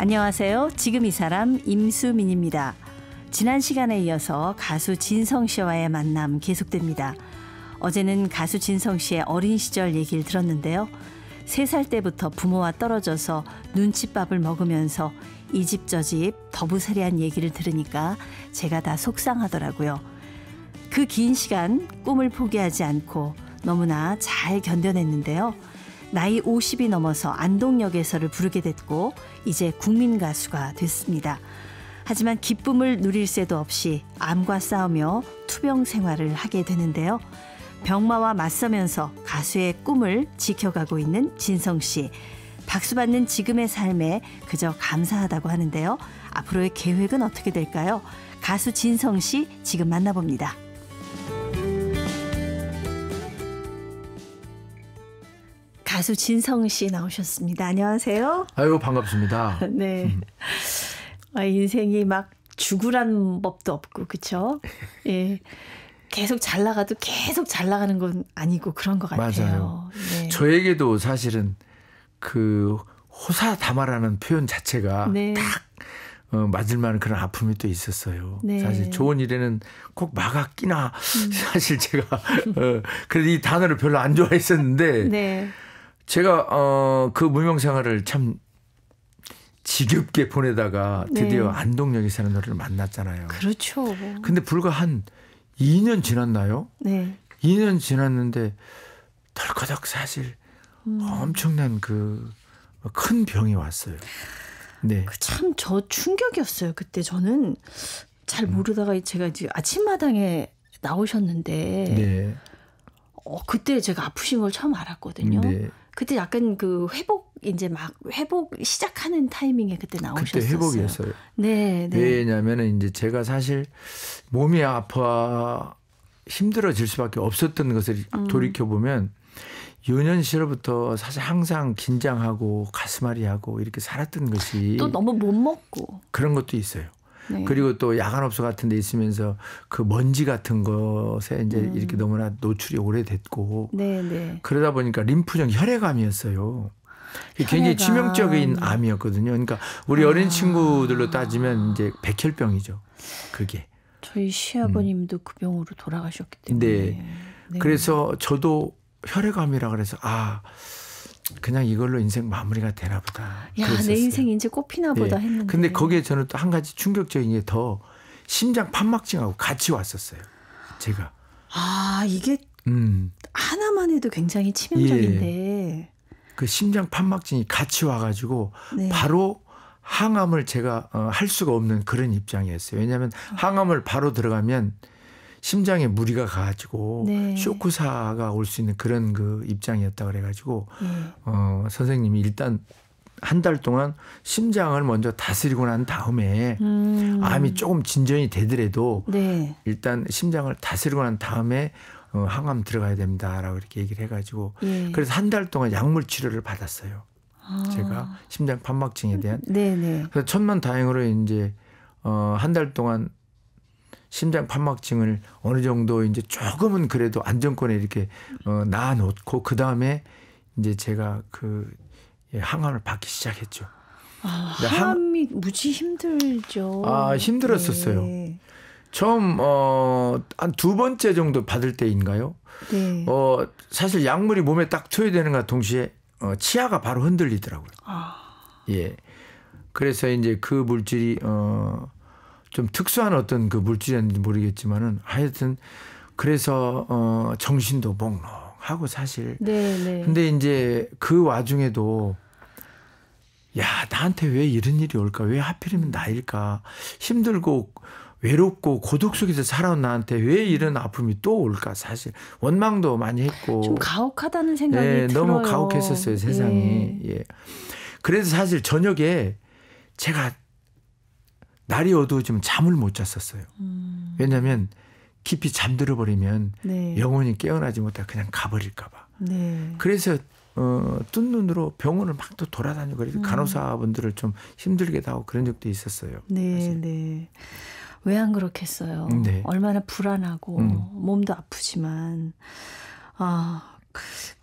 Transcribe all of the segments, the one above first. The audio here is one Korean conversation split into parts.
안녕하세요. 지금 이 사람 임수민입니다. 지난 시간에 이어서 가수 진성 씨와의 만남 계속됩니다. 어제는 가수 진성 씨의 어린 시절 얘기를 들었는데요. 3살 때부터 부모와 떨어져서 눈칫밥을 먹으면서 이 집 저 집 더부살이한 얘기를 들으니까 제가 다 속상하더라고요. 그 긴 시간 꿈을 포기하지 않고 너무나 잘 견뎌냈는데요. 나이 50이 넘어서 안동역에서를 부르게 됐고 이제 국민 가수가 됐습니다. 하지만 기쁨을 누릴 새도 없이 암과 싸우며 투병 생활을 하게 되는데요. 병마와 맞서면서 가수의 꿈을 지켜가고 있는 진성 씨. 박수받는 지금의 삶에 그저 감사하다고 하는데요. 앞으로의 계획은 어떻게 될까요? 가수 진성 씨 지금 만나봅니다. 가수 진성 씨 나오셨습니다. 안녕하세요. 아유, 반갑습니다. 네. 인생이 막 죽으란 법도 없고 그렇죠? 예. 계속 잘 나가도 계속 잘 나가는 건 아니고 그런 것 같아요. 맞아요. 네. 저에게도 사실은 그 호사다마라는 표현 자체가 네. 딱 맞을 만한 그런 아픔이 또 있었어요. 네. 사실 좋은 일에는 꼭 마가 끼나 사실 제가 그래도 이 단어를 별로 안 좋아했었는데 네. 제가 그 무명 생활을 참 지겹게 보내다가 드디어 네. 안동역에 사는 노래를 만났잖아요. 그렇죠. 근데 불과 한 2년 지났나요? 네. 2년 지났는데 덜커덕 사실 엄청난 그 큰 병이 왔어요. 네. 참 저 충격이었어요. 그때 저는 잘 모르다가 제가 이제 아침마당에 나오셨는데 네. 그때 제가 아프신 걸 처음 알았거든요. 네. 그때 약간 그 회복 시작하는 타이밍에 그때 나오셨어요. 그때 회복이었어요. 네, 네. 왜냐하면 이제 제가 사실 몸이 아파 힘들어질 수밖에 없었던 것을 돌이켜 보면 유년 시절부터 사실 항상 긴장하고 가슴앓이하고 이렇게 살았던 것이 또 너무 못 먹고 그런 것도 있어요. 네. 그리고 또 야간업소 같은 데 있으면서 그 먼지 같은 것에 이제 이렇게 너무나 노출이 오래됐고 네, 네. 그러다 보니까 림프종 혈액암이었어요. 굉장히 혈액암. 치명적인 암이었거든요. 그러니까 우리 어린 친구들로 따지면 이제 백혈병이죠. 그게. 저희 시아버님도 그 병으로 돌아가셨기 때문에. 네. 네. 그래서 저도 혈액암이라 그래서 그냥 이걸로 인생 마무리가 되나 보다. 야, 그랬었어요. 내 인생 이제 꽃피나 보다 했는데. 근데 거기에 저는 또 한 가지 충격적인 게 더 심장 판막증하고 같이 왔었어요. 제가. 이게 하나만 해도 굉장히 치명적인데. 예. 그 심장 판막증이 같이 와가지고 네. 바로 항암을 제가 할 수가 없는 그런 입장이었어요. 왜냐하면 항암을 바로 들어가면 심장에 무리가 가가지고 네. 쇼크사가 올 수 있는 그런 그 입장이었다 그래가지고 선생님이 일단 한 달 동안 심장을 먼저 다스리고 난 다음에 암이 조금 진전이 되더라도 네. 일단 심장을 다스리고 난 다음에 항암 들어가야 됩니다라고 이렇게 얘기를 해가지고 예. 그래서 한 달 동안 약물 치료를 받았어요. 제가 심장 판막증에 대한. 네네. 그래서 천만다행으로 이제 한 달 동안 심장 판막증을 어느 정도 이제 조금은 그래도 안정권에 이렇게 놔놓고 그 다음에 이제 제가 그 항암을 받기 시작했죠. 항암이 무지 힘들죠. 힘들었었어요. 네. 처음 한 2번째 정도 받을 때인가요? 네. 사실 약물이 몸에 딱 투여되는가 동시에 치아가 바로 흔들리더라고요. 예. 그래서 이제 그 물질이 좀 특수한 어떤 그 물질이었는지 모르겠지만은 하여튼 그래서 정신도 몽롱하고 사실. 네. 근데 이제 그 와중에도 야, 나한테 왜 이런 일이 올까? 왜 하필이면 나일까? 힘들고 외롭고 고독 속에서 살아온 나한테 왜 이런 아픔이 또 올까? 사실 원망도 많이 했고 좀 가혹하다는 생각이 들어요. 너무 가혹했었어요, 세상이. 예. 그래서 사실 저녁에 제가 날이 어두워지면 잠을 못 잤었어요. 왜냐하면 깊이 잠들어 버리면 네. 영혼이 깨어나지 못하고 그냥 가버릴까 봐. 네. 그래서 뜬 눈으로 병원을 막 또 돌아다니고 그래서 간호사분들을 좀 힘들게도 하고 그런 적도 있었어요. 네, 사실. 네. 왜 안 그렇겠어요. 네. 얼마나 불안하고 몸도 아프지만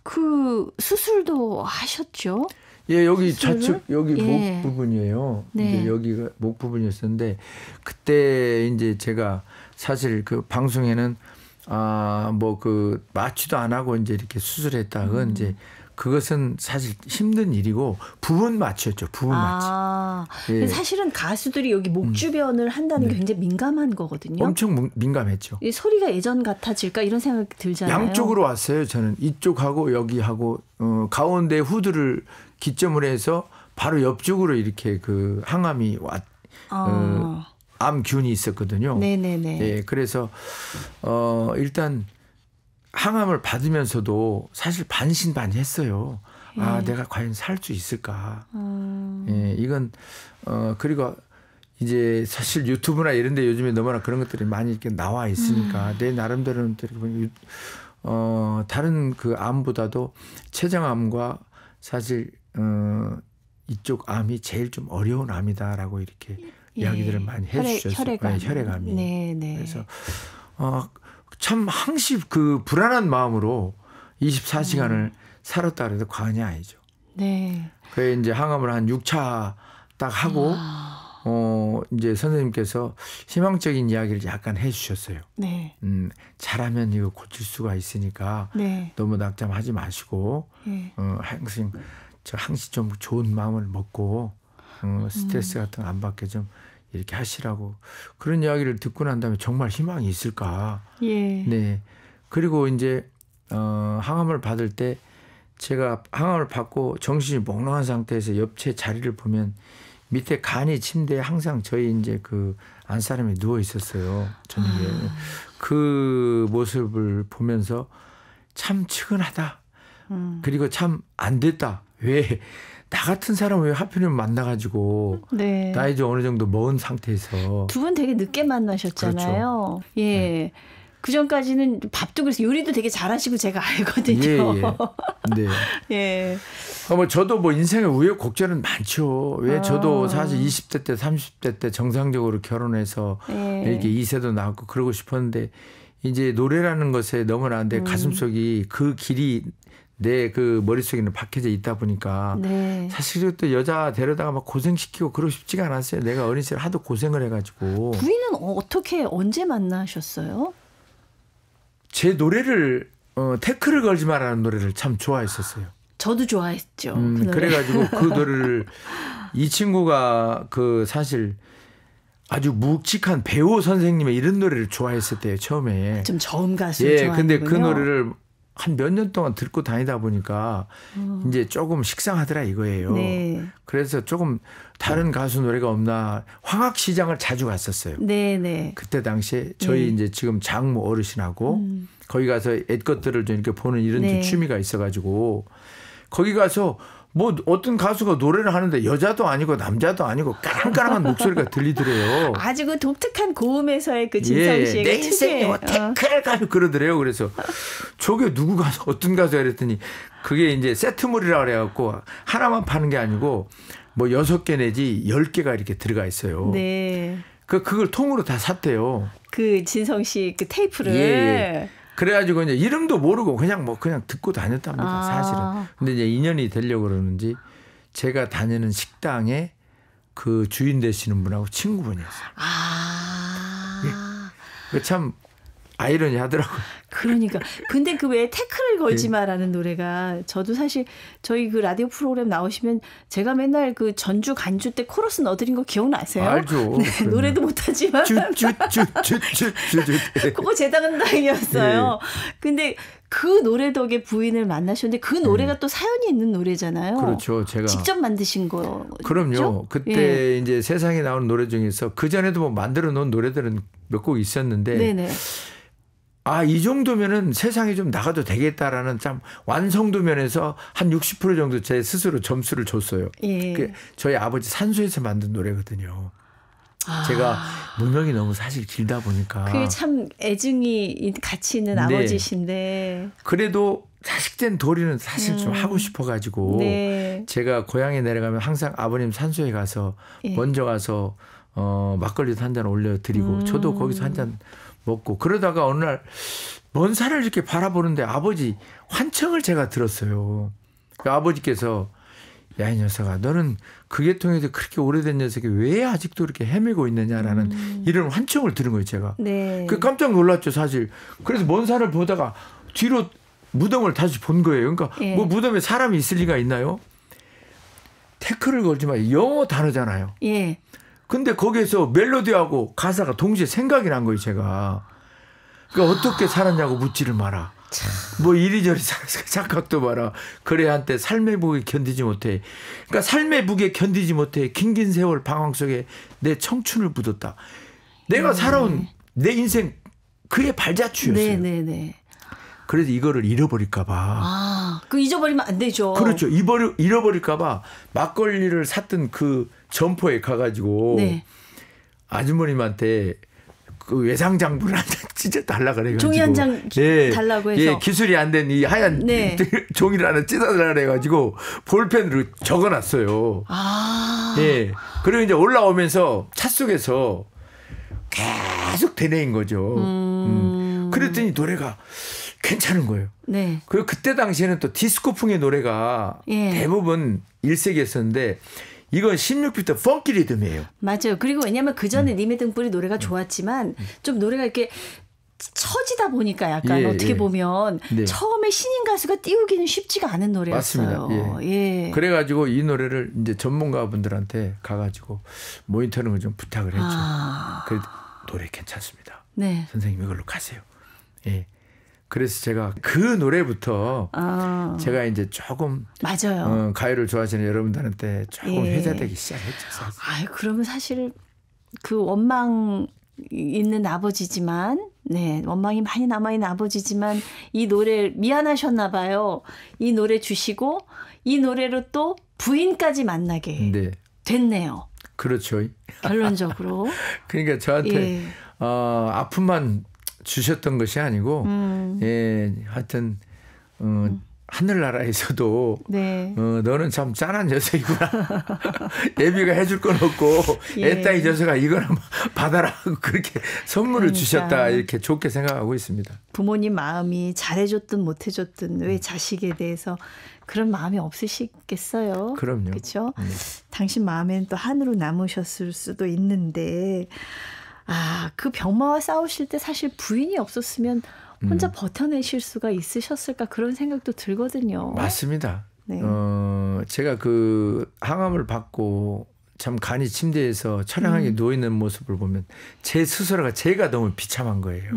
그 수술도 하셨죠? 예, 여기 수술을? 좌측 여기 예. 목 부분이에요. 네. 이제 여기가 목 부분이었었는데 그때 이제 제가 사실 그 방송에는 뭐 그 마취도 안 하고 이제 이렇게 수술했다. 그건 이제 그것은 사실 힘든 일이고 부분 마취였죠. 부분 마취. 예. 사실은 가수들이 여기 목 주변을 한다는 게 굉장히 민감한 거거든요. 엄청 민감했죠. 이 소리가 예전 같아질까 이런 생각이 들잖아요. 양쪽으로 왔어요. 저는 이쪽하고 여기하고 가운데 후드를 기점으로 해서 바로 옆쪽으로 이렇게 그 항암이 암균이 있었거든요. 네네네. 예, 그래서 일단 항암을 받으면서도 사실 반신반의했어요. 내가 과연 살 수 있을까? 예, 이건 그리고 이제 사실 유튜브나 이런데 요즘에 너무나 그런 것들이 많이 이렇게 나와 있으니까 내 나름대로는 다른 그 암보다도 췌장암과 사실 이쪽 암이 제일 좀 어려운 암이다라고 이렇게 이야기들을 많이 해주셨어요. 혈액암이. 네. 그래서 참 항시 그 불안한 마음으로 24시간을 살았다 그래도 과언이 아니죠. 네. 그래 이제 항암을 한 6차 딱 하고 이제 선생님께서 희망적인 이야기를 약간 해주셨어요. 네. 잘하면 이거 고칠 수가 있으니까 네. 너무 낙담하지 마시고 네. 항시 좀 좋은 마음을 먹고 스트레스 같은 거 안 받게 좀 이렇게 하시라고 그런 이야기를 듣고 난 다음에 정말 희망이 있을까. 예. 네. 그리고 이제 항암을 받을 때 제가 항암을 받고 정신이 몽롱한 상태에서 옆에 자리를 보면 밑에 간이 침대에 항상 저희 이제 그 안사람이 누워 있었어요. 저녁에. 그 모습을 보면서 참 측은하다. 그리고 참 안 됐다. 왜 나 같은 사람 왜 하필이면 만나가지고 네. 나이 좀 어느 정도 먹은 상태에서 두 분 되게 늦게 만나셨잖아요. 그렇죠. 예. 네. 그 전까지는 밥도 그래서 요리도 되게 잘하시고 제가 알거든요. 네. 예. 뭐 저도 뭐 인생의 우여곡절은 많죠. 왜 저도 사실 20대 때 30대 때 정상적으로 결혼해서 이렇게 2세도 낳고 그러고 싶었는데 이제 노래라는 것에 너무나 내 가슴속이 그 길이 내 그 머릿속에는 박혀져 있다 보니까 사실 또 여자 데려다가 막 고생시키고 그러고 싶지가 않았어요. 내가 어린 시절 하도 고생을 해가지고. 부인은 어떻게 언제 만나셨어요? 제 노래를 태클을 걸지 마라는 노래를 참 좋아했었어요. 저도 좋아했죠. 그 노래. 그래가지고 그 노래를 이 친구가 그 사실 아주 묵직한 배우 선생님의 이런 노래를 좋아했었대요. 처음에. 좀 저음 가수를 좋아하는군요. 근데 그 노래를 한 몇 년 동안 듣고 다니다 보니까 이제 조금 식상하더라 이거예요. 네. 그래서 조금 다른 가수 노래가 없나 황학시장을 자주 갔었어요. 네네. 그때 당시에 저희 이제 지금 장모 어르신하고 거기 가서 옛것들을 좀 이렇게 보는 이런 좀 취미가 있어가지고 거기 가서 뭐 어떤 가수가 노래를 하는데 여자도 아니고 남자도 아니고 까랑까랑한 목소리가 들리더래요. 아주 그 독특한 고음에서의 그 진성 씨의 내 인생에 뭐 태클을 가면 그러더래요. 그래서 저게 누구 가수 어떤 가수야 그랬더니 그게 이제 세트물이라고 그래갖고 하나만 파는 게 아니고 뭐 6개 내지 10개가 이렇게 들어가 있어요. 네. 그걸 통으로 다 샀대요. 그 진성 씨 그 테이프를. 예. 그래가지고 이제 이름도 모르고 그냥 듣고 다녔답니다. 사실은. 근데 이제 인연이 되려고 그러는지 제가 다니는 식당에 그 주인 되시는 분하고 친구분이었어요. 예. 참 아이러니 하더라고요. 그러니까. 근데 그 왜 태클을 걸지 마라는 노래가 저도 사실 저희 그 라디오 프로그램 나오시면 제가 맨날 그 전주 간주 때 코러스 넣어드린 거 기억나세요? 알죠. 네, 노래도 못하지만. 그거 제 당이었어요. 근데 그 노래 덕에 부인을 만나셨는데 그 노래가 또 사연이 있는 노래잖아요. 그렇죠. 제가 직접 만드신 거. 그럼요. 그때 이제 세상에 나온 노래 중에서 그 전에도 뭐 만들어 놓은 노래들은 몇 곡 있었는데. 네네. 이 정도면은 세상에 좀 나가도 되겠다라는 참 완성도 면에서 한 60% 정도 제 스스로 점수를 줬어요. 저희 아버지 산소에서 만든 노래거든요. 제가 무명이 너무 사실 길다 보니까. 그게 참 애증이 같이 있는 아버지신데. 그래도 자식된 도리는 사실 좀 하고 싶어가지고 제가 고향에 내려가면 항상 아버님 산소에 가서 먼저 가서 막걸리도 한 잔 올려드리고 저도 거기서 한 잔 먹고 그러다가 어느 날 먼 산을 이렇게 바라보는데 아버지 환청을 제가 들었어요. 그 아버지께서 야, 이 녀석아, 너는 그 계통에서 그렇게 오래된 녀석이 왜 아직도 이렇게 헤매고 있느냐라는 이런 환청을 들은 거예요, 제가. 네. 그 깜짝 놀랐죠, 사실. 그래서 먼 산을 보다가 뒤로 무덤을 다시 본 거예요. 그러니까 예. 뭐 무덤에 사람이 있을 리가 있나요? 태클을 걸지만 영어 단어잖아요. 예. 근데 거기에서 멜로디하고 가사가 동시에 생각이 난 거예요, 제가. 그러니까 어떻게 살았냐고 묻지를 마라. 뭐 이리저리 착각도 마라. 그래 한때 삶의 무게 견디지 못해. 그러니까 삶의 무게 견디지 못해 긴긴 세월 방황 속에 내 청춘을 묻었다. 내가 살아온 내 인생 그의 발자취였어요. 네네네. 그래서 이거를 잃어버릴까 봐. 아, 그 잊어버리면 안 되죠. 그렇죠. 잃어버릴까 봐 막걸리를 샀던 그 점포에 가가지고 네. 아주머님한테 그 외상장부를 한 장 찢어 달라 그래가지고 종이 한 장 달라고 해서. 예, 기술이 안 된 이 하얀 네. 종이를 하나 찢어달라 그래가지고 볼펜으로 적어놨어요. 아. 예. 그리고 이제 올라오면서 차 속에서 계속 되뇌인 거죠. 그랬더니 노래가 괜찮은 거예요. 네. 그리고 그때 당시에는 또 디스코풍의 노래가 예. 대부분 일색이었었는데 이건 16비트 펑키 리듬이에요. 맞아요. 그리고 왜냐하면 그 전에 님의 등불이 노래가 좋았지만 좀 노래가 이렇게 처지다 보니까 약간 예, 어떻게 예. 보면 네. 처음에 신인 가수가 띄우기는 쉽지가 않은 노래였어요. 맞습니다. 예. 그래가지고 이 노래를 이제 전문가분들한테 가가지고 모니터링을 좀 부탁을 했죠. 그래도 노래 괜찮습니다. 네. 선생님 이걸로 가세요. 예. 그래서 제가 그 노래부터 제가 이제 조금 맞아요. 가요를 좋아하시는 여러분들한테 조금 예. 회자되기 시작했죠. 사실. 아유, 그러면 사실 그 원망 있는 아버지지만, 네, 원망이 많이 남아있는 아버지지만 이 노래 미안하셨나 봐요. 이 노래 주시고 이 노래로 또 부인까지 만나게 네. 됐네요. 그렇죠. 결론적으로. 그러니까 저한테 예. 아픔만 주셨던 것이 아니고, 예, 하여튼 하늘나라에서도 네. 너는 참 짠한 녀석이구나. 예비가 해줄 건 없고 예. 애따 이 녀석아 이거나 받아라 하고 그렇게 선물을 그러니까. 주셨다 이렇게 좋게 생각하고 있습니다. 부모님 마음이 잘해줬든 못해줬든 왜 자식에 대해서 그런 마음이 없으시겠어요. 그럼요. 그렇죠. 당신 마음에는 또 한으로 남으셨을 수도 있는데 그 병마와 싸우실 때 사실 부인이 없었으면 혼자 버텨내실 수가 있으셨을까 그런 생각도 들거든요. 맞습니다. 네. 제가 그 항암을 받고 참 간이 침대에서 처량하게 누워있는 모습을 보면 제 스스로가 제가 너무 비참한 거예요.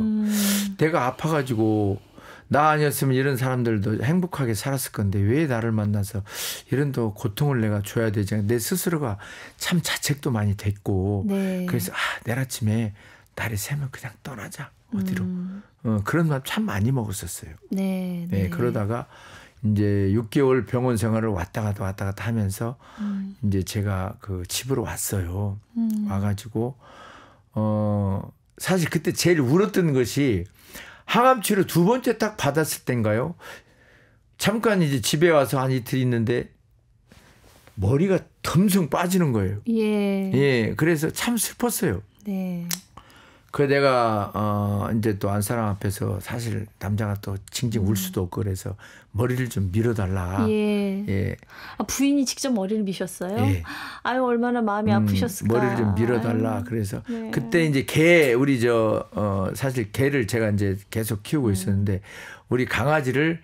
내가 아파가지고 나 아니었으면 이런 사람들도 행복하게 살았을 건데 왜 나를 만나서 이런 또 고통을 내가 줘야 되지? 내 스스로가 참 자책도 많이 됐고 네. 그래서 내일 아침에 날이 새면 그냥 떠나자 어디로 그런 마음 참 많이 먹었었어요. 네, 네. 네. 그러다가 이제 6개월 병원 생활을 왔다 갔다 하면서 이제 제가 그 집으로 왔어요. 와가지고 사실 그때 제일 울었던 것이 항암 치료 2번째 딱 받았을 때인가요? 잠깐 이제 집에 와서 한 이틀 있는데 머리가 덤성 빠지는 거예요. 예. 예, 그래서 참 슬펐어요. 네. 그 내가 이제 또 안 사람 앞에서 사실 남자가 또 징징 울 수도 없고 그래서 머리를 좀 밀어달라. 예. 예. 부인이 직접 머리를 미셨어요? 예. 아유, 얼마나 마음이 아프셨을까. 머리를 좀 밀어달라. 아유. 그래서 네. 그때 이제 우리 사실 개를 제가 이제 계속 키우고 있었는데 우리 강아지를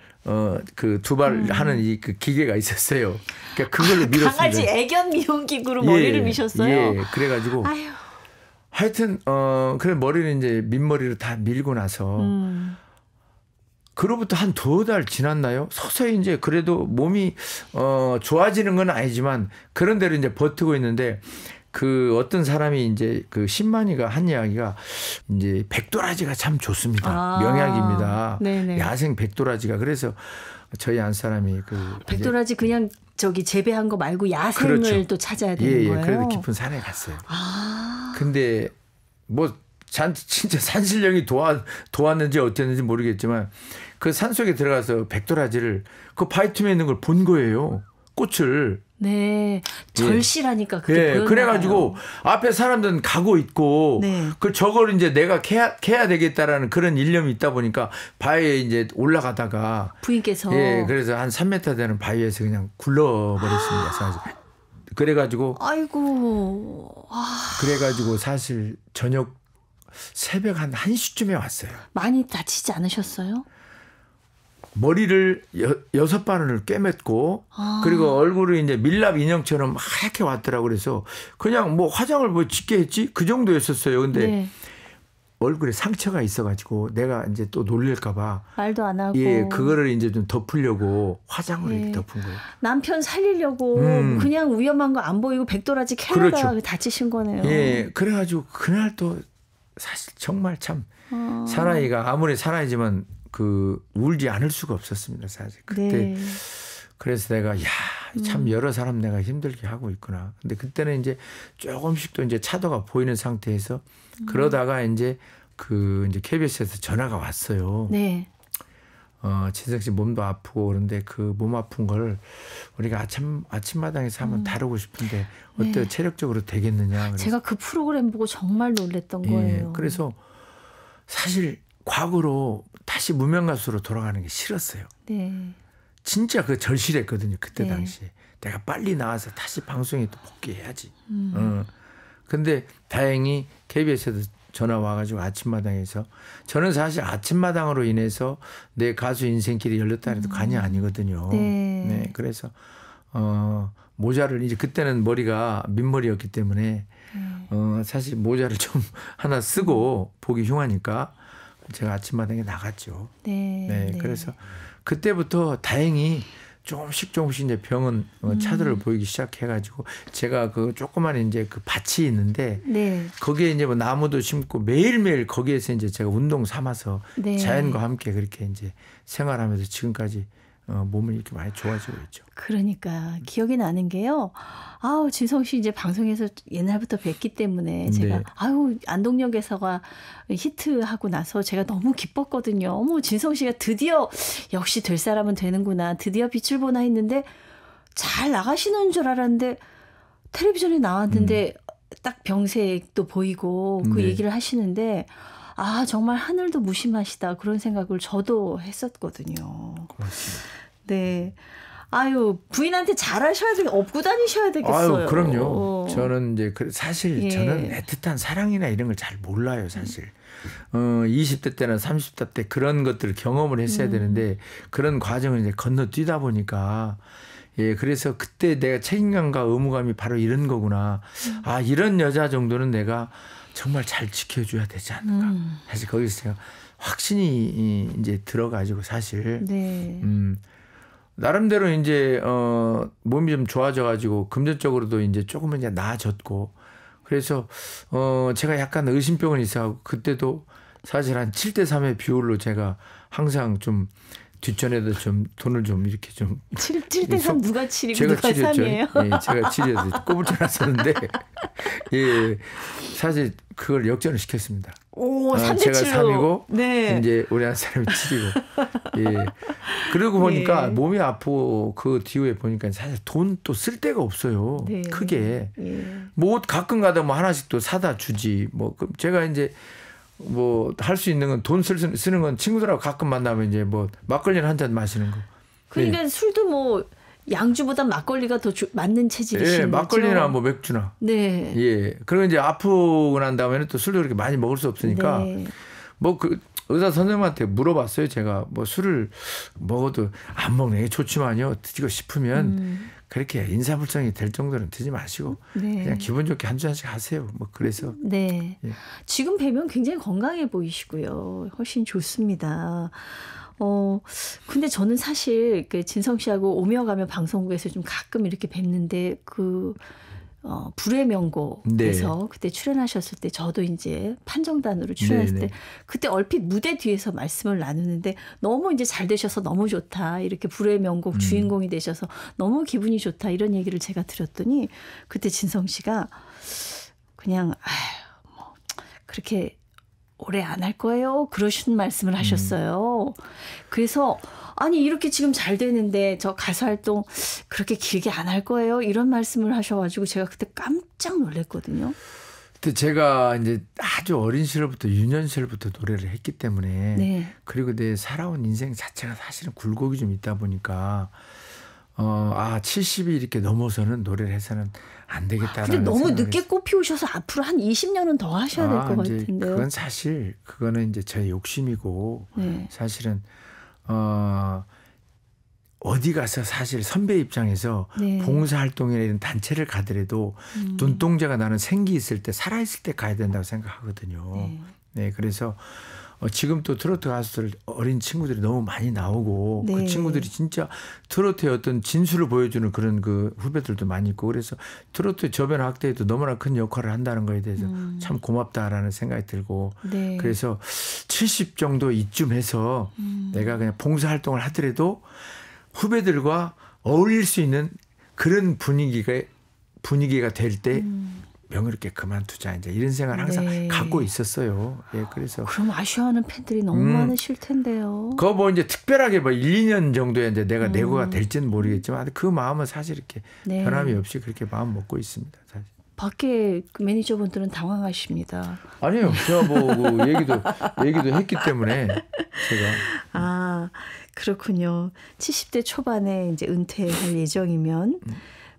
그 두발 하는 이 그 기계가 있었어요. 그러니까 그걸로 밀었습니다. 강아지 애견 미용 기구로 머리를 미셨어요? 예. 그래가지고 아유. 하여튼 그래 머리를 이제 민머리로 다 밀고 나서 그로부터 한 2달 지났나요? 서서히 이제 그래도 몸이 좋아지는 건 아니지만 그런 대로 이제 버티고 있는데 그 어떤 사람이 이제 그 신만이가 한 이야기가 이제 백도라지가 참 좋습니다. 명약입니다. 네네. 야생 백도라지가 그래서 저희 안 사람이 그 백도라지 그냥 저기 재배한 거 말고 야생을 그렇죠. 또 찾아야 되는 거예요. 그래도 깊은 산에 갔어요. 근데 뭐 진짜 산신령이 도왔는지 어땠는지 모르겠지만 그 산속에 들어가서 백도라지를 그 바위틈에 있는 걸 본 거예요. 꽃을. 네. 절실하니까 그게 예. 보였나 그래가지고 봐요. 앞에 사람들은 가고 있고 네. 그 저걸 이제 내가 캐야 되겠다라는 그런 일념이 있다 보니까 바위에 이제 올라가다가 부인께서 예. 그래서 한 3m 되는 바위에서 그냥 굴러버렸습니다. 사실. 그래가지고 아이고. 그래가지고 사실 저녁 새벽 한 1시쯤에 왔어요. 많이 다치지 않으셨어요? 머리를 6바늘 꿰맸고 그리고 얼굴이 이제 밀랍 인형처럼 하얗게 왔더라고. 그래서 그냥 뭐 화장을 뭐 짙게 했지 그 정도였었어요. 근데 네. 얼굴에 상처가 있어가지고 내가 이제 또 놀릴까 봐 말도 안 하고. 예, 그거를 이제 좀 덮으려고 화장으로 네. 이렇게 덮은 거예요. 남편 살리려고 그냥 위험한 거 안 보이고 백도라지 캐다가 그렇죠. 다치신 거네요. 예, 그래가지고 그날 또 사실 정말 참 사나이가 아무리 사나이지만 그 울지 않을 수가 없었습니다. 사실 그때 네. 그래서 내가 야 참 여러 사람 내가 힘들게 하고 있구나. 근데 그때는 이제 조금씩 또 이제 차도가 보이는 상태에서 그러다가 이제 그 이제 KBS에서 전화가 왔어요. 네. 진석 씨 몸도 아프고 그런데 그 몸 아픈 걸 우리가 아침마당에서 한번 다루고 싶은데 어때 네. 체력적으로 되겠느냐. 그래서 제가 그 프로그램 보고 정말 놀랬던 거예요. 예, 그래서 사실 과거로 다시 무명 가수로 돌아가는 게 싫었어요. 네. 진짜 그 절실했거든요. 그때 네. 당시에. 내가 빨리 나와서 다시 방송에 또 복귀해야지. 근데 다행히 KBS에도 전화 와가지고 아침마당에서 저는 사실 아침마당으로 인해서 내 가수 인생길이 열렸다 해도 관이 아니거든요. 네. 네. 그래서 모자를 이제 그때는 머리가 민머리였기 때문에 사실 모자를 좀 하나 쓰고 보기 흉하니까 제가 아침마당에 나갔죠. 네. 네. 네. 그래서 그때부터 다행히 조금씩 이제 병은 차들을 보이기 시작해가지고 제가 그 조그만 이제 그 밭이 있는데 네. 거기에 이제 뭐 나무도 심고 매일매일 거기에서 이제 제가 운동 삼아서 네. 자연과 함께 그렇게 이제 생활하면서 지금까지 몸이 이렇게 많이 좋아지고 있죠. 그러니까 기억이 나는 게요. 아우 진성 씨 이제 방송에서 옛날부터 뵀기 때문에 제가 네. 아유 안동역에서가 히트하고 나서 제가 너무 기뻤거든요. 어머 진성 씨가 드디어 역시 될 사람은 되는구나. 드디어 빛을 보나 했는데 잘 나가시는 줄 알았는데 텔레비전에 나왔는데 딱 병색도 보이고 그 네. 얘기를 하시는데 아 정말 하늘도 무심하시다 그런 생각을 저도 했었거든요. 고맙습니다. 네. 아유 부인한테 잘하셔야 돼. 업고 다니셔야 되겠어요. 아유 그럼요. 저는 이제 사실 예. 저는 애틋한 사랑이나 이런 걸 잘 몰라요 사실. 20대 때나 30대 때 그런 것들을 경험을 했어야 되는데 그런 과정을 이제 건너뛰다 보니까 예 그래서 그때 내가 책임감과 의무감이 바로 이런 거구나. 아 이런 여자 정도는 내가 정말 잘 지켜줘야 되지 않을까. 사실 거기서 제가 확신이 이제 들어가지고 사실. 네. 나름대로 이제 몸이 좀 좋아져가지고 금전적으로도 이제 조금은 이제 나아졌고 그래서 제가 약간 의심병은 있어하고 그때도 사실 한 7대3의 비율로 제가 항상 좀 뒷전에도 좀 돈을 좀 이렇게 좀 7대3 누가 7이고 제가 누가 7이었죠. 3이에요? 예, 제가 7이었어요. 꼬불쳐놨었는데 예 사실 그걸 역전을 시켰습니다. 오, 3대7로. 제가 3이고 네. 이제 우리 한 사람이 7이고 예. 그러고 보니까 예. 몸이 아프고 그 뒤에 보니까 사실 돈 또 쓸 데가 없어요. 네. 크게. 예. 뭐 옷 가끔 가다 뭐 하나씩 또 사다 주지. 뭐 제가 이제 뭐 할 수 있는 건 돈 쓰는 건 친구들하고 가끔 만나면 이제 뭐 막걸리를 한 잔 마시는 거. 그러니까 술도 뭐 양주보다 막걸리가 더 맞는 체질이신 예, 거죠? 막걸리나 뭐 맥주나. 네. 예. 그리고 이제 아프고 난 다음에는 또 술도 그렇게 많이 먹을 수 없으니까 네. 뭐 그 의사 선생님한테 물어봤어요. 제가 뭐 술을 먹어도 안 먹는 게 좋지만요. 드시고 싶으면 그렇게 인사불성이 될 정도는 드지 마시고 네. 그냥 기분 좋게 한 잔씩 하세요. 뭐 그래서 네. 예. 지금 뵈면 굉장히 건강해 보이시고요. 훨씬 좋습니다. 근데 저는 사실 그 진성 씨하고 오며 가며 방송국에서 좀 가끔 이렇게 뵙는데 불의 명곡에서 네. 그때 출연하셨을 때 저도 이제 판정단으로 출연했을 네네. 때 그때 얼핏 무대 뒤에서 말씀을 나누는데 너무 이제 잘 되셔서 너무 좋다. 이렇게 불의 명곡 주인공이 되셔서 너무 기분이 좋다. 이런 얘기를 제가 드렸더니 그때 진성 씨가 그냥 뭐 그렇게 오래 안 할 거예요. 그러신 말씀을 하셨어요. 그래서 아니 이렇게 지금 잘 되는데 저 가수 활동 그렇게 길게 안 할 거예요? 이런 말씀을 하셔가지고 제가 그때 깜짝 놀랐거든요. 근데 제가 이제 아주 어린 시절부터 유년 시절부터 노래를 했기 때문에 네. 그리고 내 살아온 인생 자체가 사실은 굴곡이 좀 있다 보니까 70이 이렇게 넘어서는 노래를 해서는 안 되겠다라는 근데 너무 생각을 늦게 꽃 피우셔서 앞으로 한 20년은 더 하셔야 될 것 같은데요. 그건 사실 그거는 이제 저의 욕심이고 네. 사실은 어디 가서 사실 선배 입장에서 네. 봉사활동이나 이런 단체를 가더라도 눈동자가 나는 생기 있을 때 살아있을 때 가야 된다고 생각하거든요. 네, 그래서 지금 또 트로트 가수들 어린 친구들이 너무 많이 나오고 네. 그 친구들이 진짜 트로트의 어떤 진수를 보여주는 그런 그 후배들도 많이 있고 그래서 트로트 저변 확대에도 너무나 큰 역할을 한다는 거에 대해서 참 고맙다라는 생각이 들고 네. 그래서 70 정도 이쯤 해서 내가 그냥 봉사활동을 하더라도 후배들과 어울릴 수 있는 그런 분위기가 될 때 명예롭게 그만두자 이제 이런 생각을 항상 네. 갖고 있었어요. 예, 그래서 그럼 아쉬워하는 팬들이 너무 많으실 텐데요. 그거 뭐 이제 특별하게 뭐 1, 2년 정도에 이제 내가 내고가 될지는 모르겠지만 그 마음은 사실 이렇게 네. 변함이 없이 그렇게 마음 먹고 있습니다. 사실. 밖에 그 매니저분들은 당황하십니다. 아니요, 제가 뭐 그 얘기도 했기 때문에 제가 아, 그렇군요. 70대 초반에 이제 은퇴할 예정이면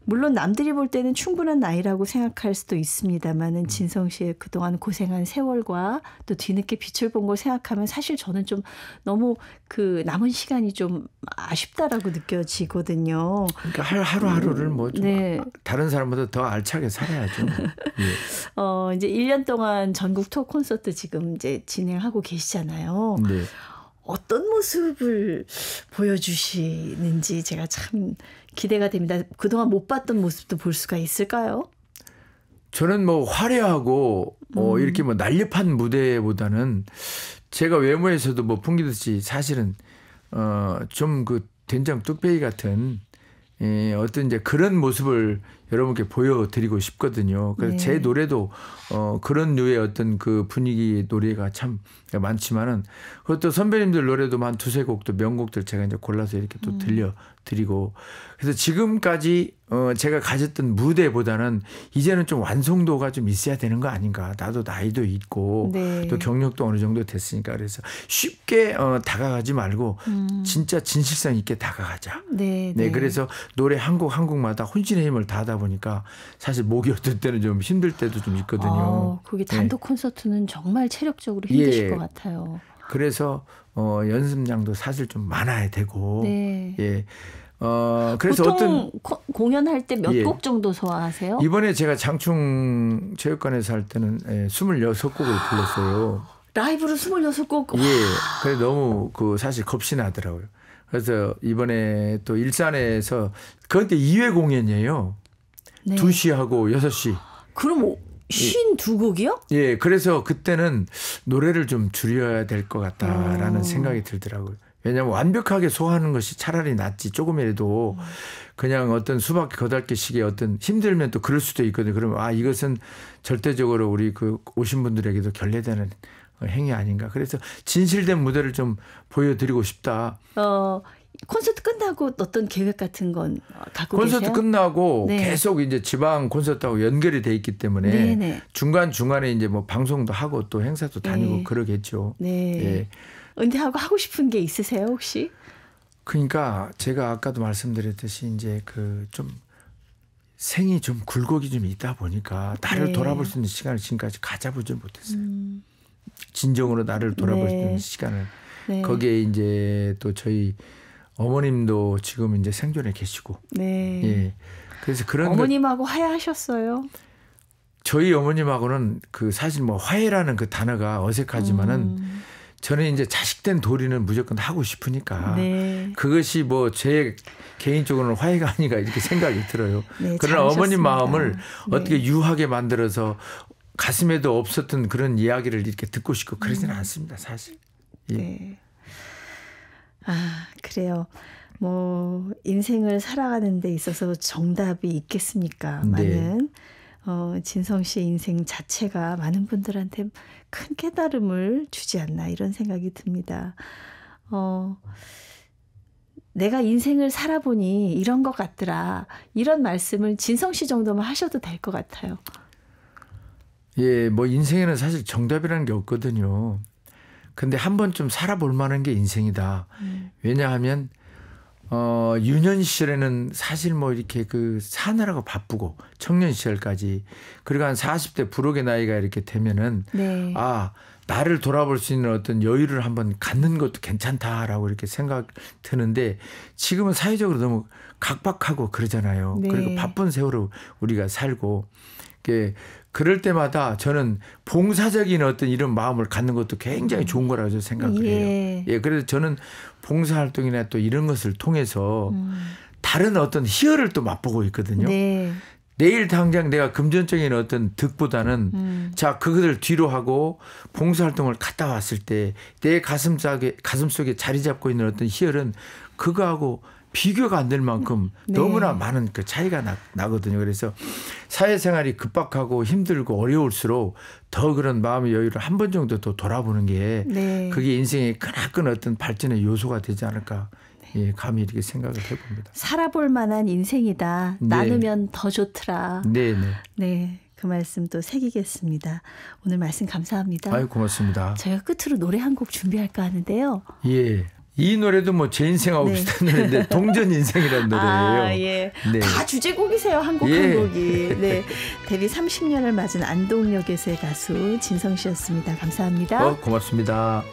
물론 남들이 볼 때는 충분한 나이라고 생각할 수도 있습니다만은 진성 씨의 그동안 고생한 세월과 또 뒤늦게 빛을 본 걸 생각하면 사실 저는 좀 너무 그 남은 시간이 좀 아쉽다라고 느껴지거든요. 그러니까 하루하루를 뭐 좀 네. 다른 사람보다 더 알차게 살아야죠. 예. 이제 1년 동안 전국 투어 콘서트 지금 이제 진행하고 계시잖아요. 네. 어떤 모습을 보여주시는지 제가 참 기대가 됩니다. 그동안 못 봤던 모습도 볼 수가 있을까요? 저는 뭐 화려하고 이렇게 뭐 날렵한 무대보다는 제가 외모에서도 뭐 풍기듯이 사실은 좀 그 된장 뚝배기 같은 어떤 이제 그런 모습을 여러분께 보여드리고 싶거든요. 그래서 네. 제 노래도 그런 류의 어떤 그 분위기 노래가 참 많지만은 그것도 선배님들 노래도 한 두세 곡도 명곡들 제가 이제 골라서 이렇게 또 들려드리고 그래서 지금까지 제가 가졌던 무대보다는 이제는 좀 완성도가 좀 있어야 되는 거 아닌가. 나도 나이도 있고 네. 또 경력도 어느 정도 됐으니까 그래서 쉽게 다가가지 말고 진짜 진실성 있게 다가가자. 네, 네, 그래서 노래 한 곡 한 곡마다 혼신의 힘을 다하다 보니까 사실 목이 어떨 때는 좀 힘들 때도 좀 있거든요. 그게 단독 콘서트는 정말 체력적으로 힘드실 예. 것 같아요. 그래서 연습량도 사실 좀 많아야 되고. 네. 예. 그래서 보통 공연할 때 몇 예. 곡 정도 소화하세요? 이번에 제가 장충 체육관에서 할 때는 26곡을 불렀어요. 라이브로 26곡. 예. 그래 너무 그 사실 겁이 나더라고요. 그래서 이번에 또 일산에서 그때 2회 공연이에요. 네. 2시하고 6시. 그럼 52곡이요? 예. 그래서 그때는 노래를 좀 줄여야 될 것 같다라는 생각이 들더라고요. 왜냐하면 완벽하게 소화하는 것이 차라리 낫지 조금이라도 그냥 어떤 수박 거달기식의 어떤 힘들면 또 그럴 수도 있거든요. 그러면 이것은 절대적으로 우리 그 오신 분들에게도 결례되는 행위 아닌가. 그래서 진실된 무대를 좀 보여드리고 싶다. 콘서트 끝나고 어떤 계획 같은 건 갖고 콘서트 계세요? 끝나고 네. 계속 이제 지방 콘서트하고 연결이 돼 있기 때문에 네네. 중간중간에 이제 뭐 방송도 하고 또 행사도 다니고 네. 그러겠죠. 네. 예. 은퇴하고 하고 싶은 게 있으세요 혹시? 그러니까 제가 아까도 말씀드렸듯이 이제 그 좀 생이 좀 굴곡이 좀 있다 보니까 나를 네. 돌아볼 수 있는 시간을 지금까지 가져보지 못했어요. 진정으로 나를 돌아볼 수 네. 있는 시간을. 네. 거기에 이제 또 저희 어머님도 지금 이제 생존해 계시고. 네. 예. 그래서 그런 어머님하고 화해하셨어요? 저희 어머님하고는 그 사실 뭐 화해라는 그 단어가 어색하지만은 저는 이제 자식된 도리는 무조건 하고 싶으니까 네. 그것이 뭐 제 개인적으로는 화해가 아닌가 이렇게 생각이 들어요. 네, 그러나 어머님 잘하셨습니다. 마음을 네. 어떻게 유하게 만들어서 가슴에도 없었던 그런 이야기를 이렇게 듣고 싶고 그러지는 않습니다, 사실. 예. 네. 그래요. 뭐 인생을 살아가는 데 있어서 정답이 있겠습니까만은 진성 씨의 인생 자체가 많은 분들한테 큰 깨달음을 주지 않나 이런 생각이 듭니다. 내가 인생을 살아보니 이런 것 같더라. 이런 말씀을 진성 씨 정도만 하셔도 될 것 같아요. 예, 뭐 인생에는 사실 정답이라는 게 없거든요. 근데 한 번쯤 살아볼 만한 게 인생이다. 왜냐하면 유년 시절에는 사실 뭐 이렇게 그 사느라고 바쁘고 청년 시절까지 그리고 한 40대 불혹의 나이가 이렇게 되면은 네. 아, 나를 돌아볼 수 있는 어떤 여유를 한번 갖는 것도 괜찮다라고 이렇게 생각 드는데 지금은 사회적으로 너무 각박하고 그러잖아요. 네. 그리고 바쁜 세월을 우리가 살고 그럴 때마다 저는 봉사적인 어떤 이런 마음을 갖는 것도 굉장히 좋은 거라고 생각을 해요. 예, 그래서 저는 봉사활동이나 또 이런 것을 통해서 다른 어떤 희열을 또 맛보고 있거든요. 네. 내일 당장 내가 금전적인 어떤 득보다는 자, 그것을 뒤로 하고 봉사활동을 갔다 왔을 때 내 가슴 속에 자리 잡고 있는 어떤 희열은 그거하고 비교가 안 될 만큼 네. 너무나 많은 그 차이가 나거든요. 그래서 사회생활이 급박하고 힘들고 어려울수록 더 그런 마음의 여유를 한 번 정도 더 돌아보는 게 네. 그게 인생의 크나큰 어떤 발전의 요소가 되지 않을까. 예, 감히 이렇게 생각을 해봅니다. 살아볼 만한 인생이다. 네. 나누면 더 좋더라. 네, 네. 네, 그 말씀 또 새기겠습니다. 오늘 말씀 감사합니다. 아유, 고맙습니다. 저희가 끝으로 노래 한 곡 준비할까 하는데요. 예. 이 노래도 뭐 제 인생하고 네. 비슷한 노래인데 동전 인생이라는 노래예요. 아, 예. 네. 다 주제곡이세요. 한 곡 한 곡이. 네. 데뷔 30년을 맞은 안동역에서의 가수 진성 씨였습니다. 감사합니다. 고맙습니다.